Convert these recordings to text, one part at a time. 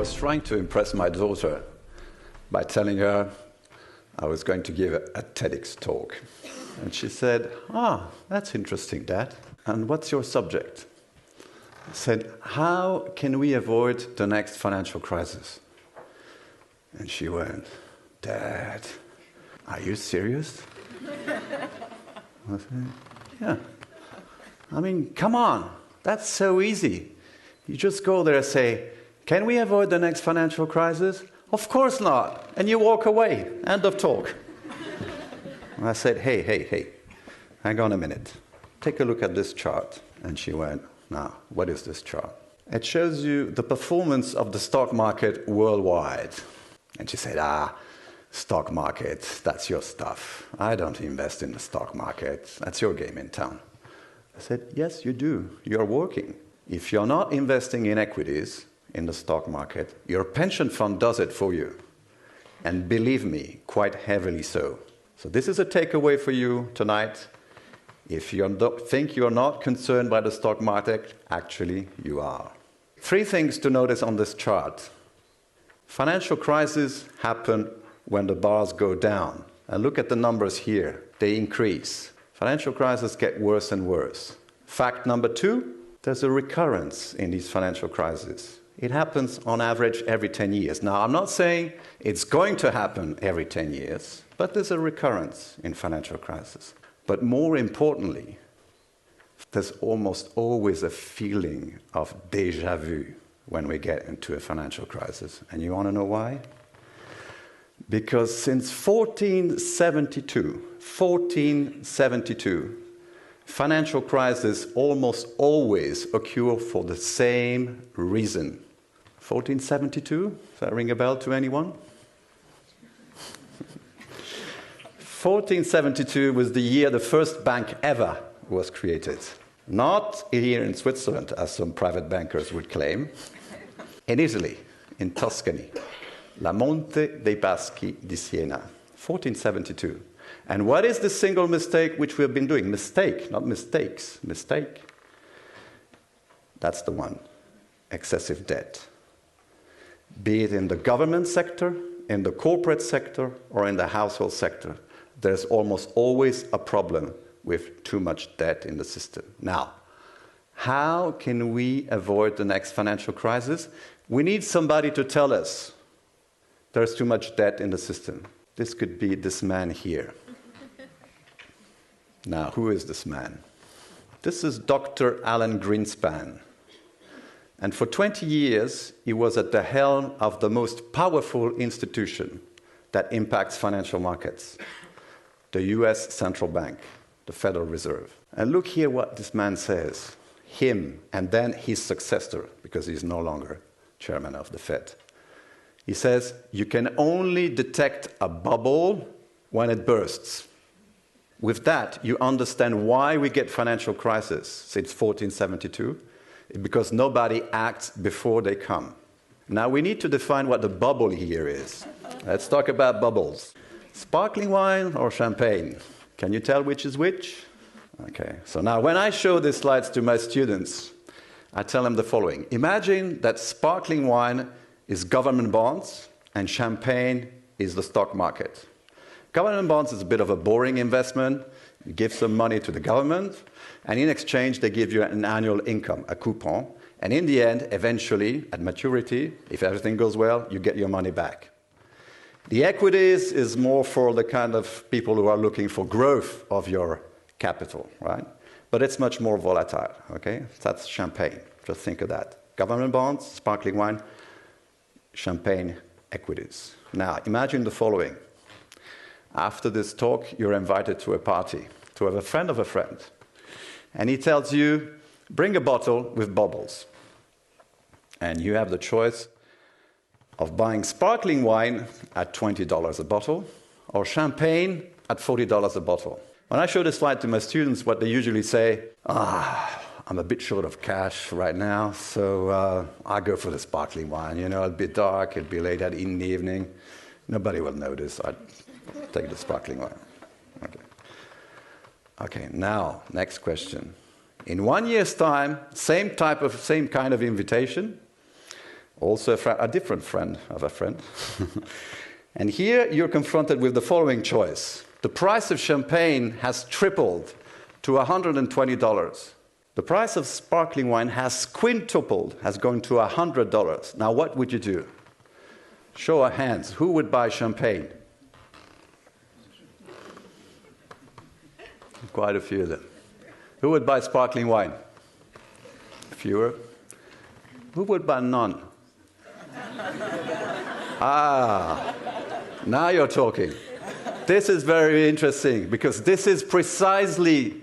was trying to impress my daughter by telling her I was going to give a TEDx talk. And she said, that's interesting, Dad. And what's your subject? I said, how can we avoid the next financial crisis? And she went, Dad, are you serious? I said, yeah. I mean, come on, that's so easy. You just go there and say, can we avoid the next financial crisis? Of course not. And you walk away. End of talk. And I said, hey, hang on a minute. Take a look at this chart. And she went, now, what is this chart? It shows you the performance of the stock market worldwide. And she said, stock market, that's your stuff. I don't invest in the stock market. That's your game in town. I said, yes, you do. You're working. If you're not investing in equities in the stock market, your pension fund does it for you. And believe me, quite heavily so. So this is a takeaway for you tonight. If you think you're not concerned by the stock market, actually you are. 3 things to notice on this chart. Financial crises happen when the bars go down. And look at the numbers here. They increase. Financial crises get worse and worse. Fact number 2, there's a recurrence in these financial crises. It happens on average every 10 years. Now, I'm not saying it's going to happen every 10 years, but there's a recurrence in financial crises. But more importantly, there's almost always a feeling of déjà vu when we get into a financial crisis. And you want to know why? Because since 1472, financial crises almost always occur for the same reason. 1472? Does that ring a bell to anyone? 1472 was the year the first bank ever was created. Not here in Switzerland, as some private bankers would claim. In Italy, in Tuscany. La Monte dei Paschi di Siena. 1472. And what is the single mistake which we have been doing? Mistake, not mistakes. Mistake. That's the one. Excessive debt. Be it in the government sector, in the corporate sector, or in the household sector. There's almost always a problem with too much debt in the system. Now, how can we avoid the next financial crisis? We need somebody to tell us there's too much debt in the system. This could be this man here. Now, who is this man? This is Dr. Alan Greenspan. And for 20 years, he was at the helm of the most powerful institution that impacts financial markets, the US Central Bank, the Federal Reserve. And look here what this man says. Him, and then his successor, because he's no longer chairman of the Fed. He says, you can only detect a bubble when it bursts. With that, you understand why we get financial crisis since 1472, because nobody acts before they come. Now we need to define what the bubble here is. Let's talk about bubbles. Sparkling wine or champagne? Can you tell which is which? Okay, so now when I show these slides to my students, I tell them the following. Imagine that sparkling wine is government bonds and champagne is the stock market. Government bonds is a bit of a boring investment. You give some money to the government, and in exchange, they give you an annual income, a coupon. And in the end, eventually, at maturity, if everything goes well, you get your money back. The equities is more for the kind of people who are looking for growth of your capital, right? But it's much more volatile, okay? That's champagne. Just think of that. Government bonds, sparkling wine, champagne, equities. Now, imagine the following. After this talk, you're invited to a party, to have a friend of a friend. And he tells you, bring a bottle with bubbles. And you have the choice of buying sparkling wine at $20 a bottle or champagne at $40 a bottle. When I show this slide to my students, what they usually say, I'm a bit short of cash right now, so I go for the sparkling wine. You know, it'll be dark, it'll be late in the evening. Nobody will notice. I'd take the sparkling wine. Okay, now, next question. In 1 year's time, same kind of invitation, also a different friend of a friend. And here you're confronted with the following choice. The price of champagne has tripled to $120. The price of sparkling wine has quintupled, has gone to $100. Now what would you do? Show of hands, who would buy champagne? Quite a few of them. Who would buy sparkling wine? Fewer. Who would buy none? Ah, now you're talking. This is very interesting because this is precisely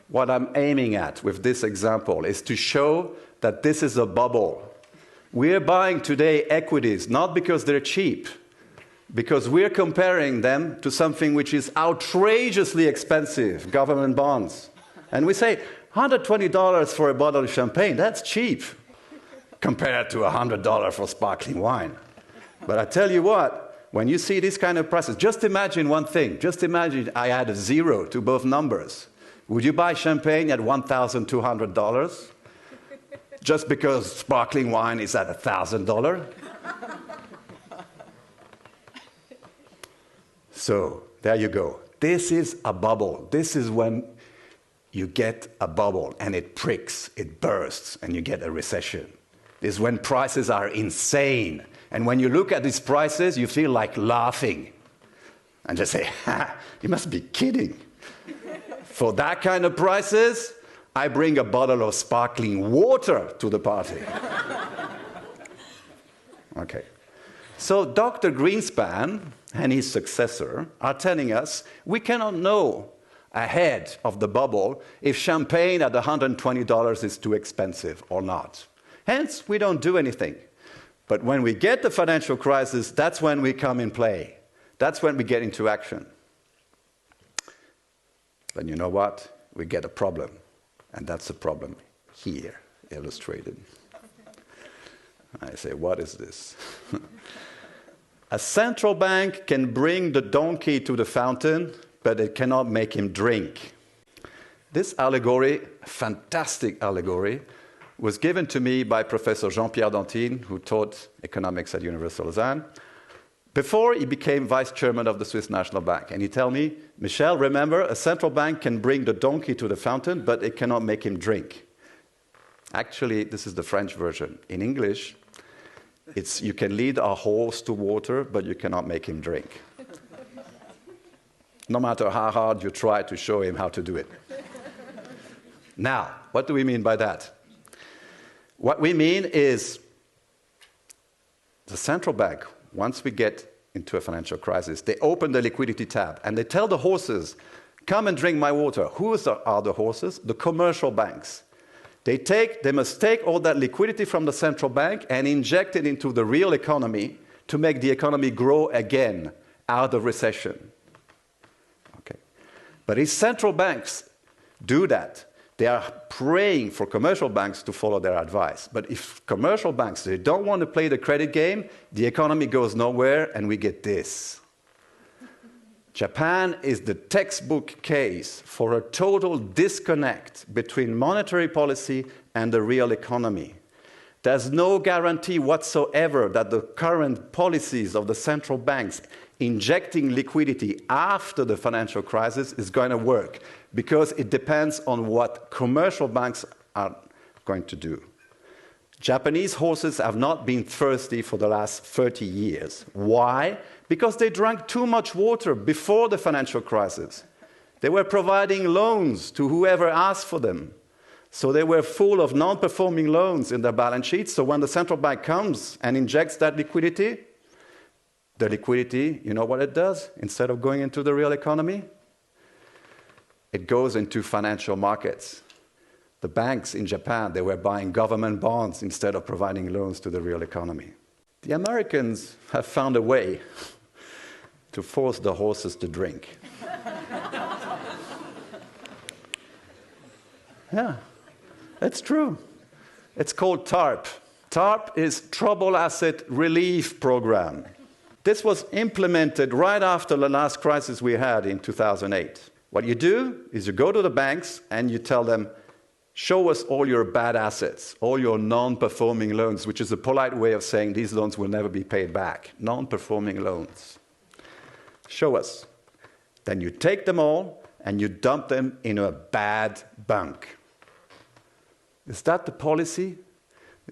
what I'm aiming at with this example, is to show that this is a bubble. We're buying today equities not because they're cheap, because we're comparing them to something which is outrageously expensive, government bonds. And we say, $120 for a bottle of champagne, that's cheap, compared to $100 for sparkling wine. But I tell you what, when you see these kind of prices, just imagine one thing. Just imagine I add a zero to both numbers. Would you buy champagne at $1,200? Just because sparkling wine is at $1,000? So, there you go. This is a bubble. This is when you get a bubble and it pricks, it bursts, and you get a recession. This is when prices are insane. And when you look at these prices, you feel like laughing. And just say, ha, you must be kidding. For that kind of prices, I bring a bottle of sparkling water to the party. Okay. So Dr. Greenspan and his successor are telling us we cannot know ahead of the bubble if champagne at $120 is too expensive or not. Hence, we don't do anything. But when we get the financial crisis, that's when we come in play. That's when we get into action. Then you know what? We get a problem. And that's the problem here, illustrated. I say, what is this? A central bank can bring the donkey to the fountain, but it cannot make him drink. This allegory, a fantastic allegory, was given to me by Professor Jean-Pierre Dantine, who taught economics at University of Lausanne, before he became vice chairman of the Swiss National Bank. And he told me, Michel, remember, a central bank can bring the donkey to the fountain, but it cannot make him drink. Actually, this is the French version. In English, it's you can lead a horse to water, but you cannot make him drink. No matter how hard you try to show him how to do it. Now, what do we mean by that? What we mean is the central bank, once we get into a financial crisis, they open the liquidity tab and they tell the horses, come and drink my water. Who are the horses? The commercial banks. They must take all that liquidity from the central bank and inject it into the real economy to make the economy grow again out of recession. Okay. But if central banks do that, they are praying for commercial banks to follow their advice. But if commercial banks, they don't want to play the credit game, the economy goes nowhere and we get this. Japan is the textbook case for a total disconnect between monetary policy and the real economy. There's no guarantee whatsoever that the current policies of the central banks injecting liquidity after the financial crisis is going to work, because it depends on what commercial banks are going to do. Japanese horses have not been thirsty for the last 30 years. Why? Because they drank too much water before the financial crisis. They were providing loans to whoever asked for them. So they were full of non-performing loans in their balance sheets. So when the central bank comes and injects that liquidity, the liquidity, you know what it does? Instead of going into the real economy, it goes into financial markets. The banks in Japan, they were buying government bonds instead of providing loans to the real economy. The Americans have found a way to force the horses to drink. Yeah, it's true. It's called TARP. TARP is Trouble Asset Relief Program. This was implemented right after the last crisis we had in 2008. What you do is you go to the banks and you tell them, Show us all your bad assets, all your non-performing loans, which is a polite way of saying these loans will never be paid back. Non-performing loans. Show us. Then you take them all and you dump them in a bad bank. Is that the policy?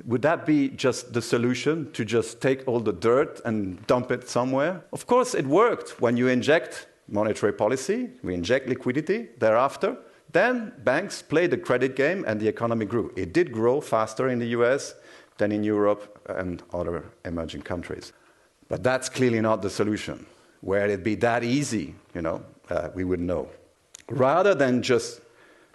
Would that be just the solution, to just take all the dirt and dump it somewhere? Of course, it worked. When you inject monetary policy, we inject liquidity thereafter, then banks played the credit game and the economy grew. It did grow faster in the US than in Europe and other emerging countries. But that's clearly not the solution. Where it'd be that easy, we would know. Rather than just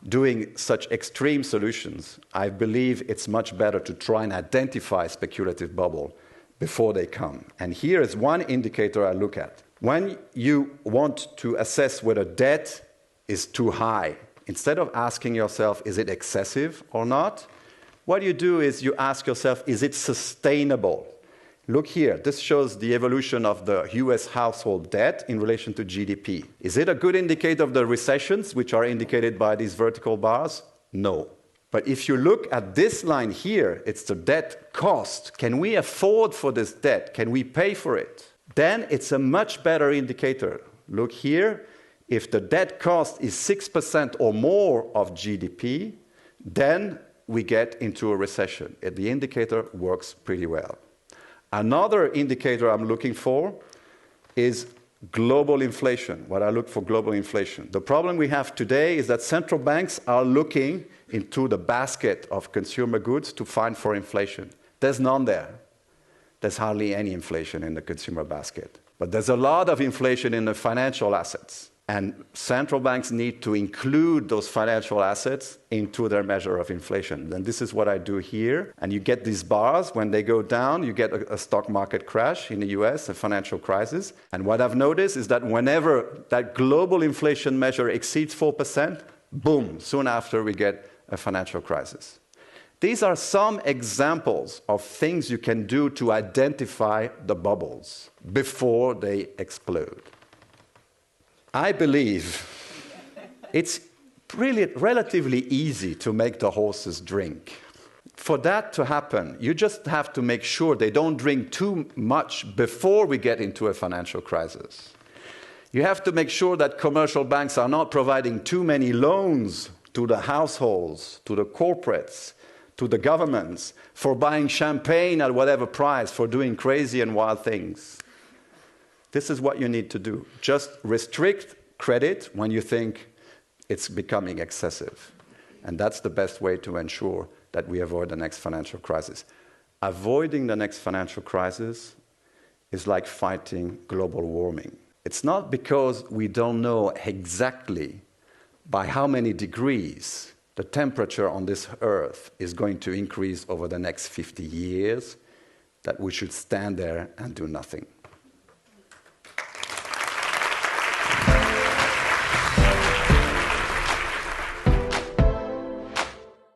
doing such extreme solutions, I believe it's much better to try and identify speculative bubble before they come. And here is one indicator I look at. When you want to assess whether debt is too high, instead of asking yourself, is it excessive or not, what you do is you ask yourself, is it sustainable? Look here, this shows the evolution of the US household debt in relation to GDP. Is it a good indicator of the recessions, which are indicated by these vertical bars? No. But if you look at this line here, it's the debt cost. Can we afford for this debt? Can we pay for it? Then it's a much better indicator. Look here, if the debt cost is 6% or more of GDP, then we get into a recession. The indicator works pretty well. Another indicator I'm looking for is global inflation, what I look for global inflation. The problem we have today is that central banks are looking into the basket of consumer goods to find for inflation. There's none there. There's hardly any inflation in the consumer basket. But there's a lot of inflation in the financial assets. And central banks need to include those financial assets into their measure of inflation. And this is what I do here. And you get these bars. When they go down, you get a stock market crash in the US, a financial crisis. And what I've noticed is that whenever that global inflation measure exceeds 4%, boom, soon after we get a financial crisis. These are some examples of things you can do to identify the bubbles before they explode. I believe it's really relatively easy to make the horses drink. For that to happen, you just have to make sure they don't drink too much before we get into a financial crisis. You have to make sure that commercial banks are not providing too many loans to the households, to the corporates, to the governments, for buying champagne at whatever price, for doing crazy and wild things. This is what you need to do. Just restrict credit when you think it's becoming excessive. And that's the best way to ensure that we avoid the next financial crisis. Avoiding the next financial crisis is like fighting global warming. It's not because we don't know exactly by how many degrees the temperature on this earth is going to increase over the next 50 years that we should stand there and do nothing.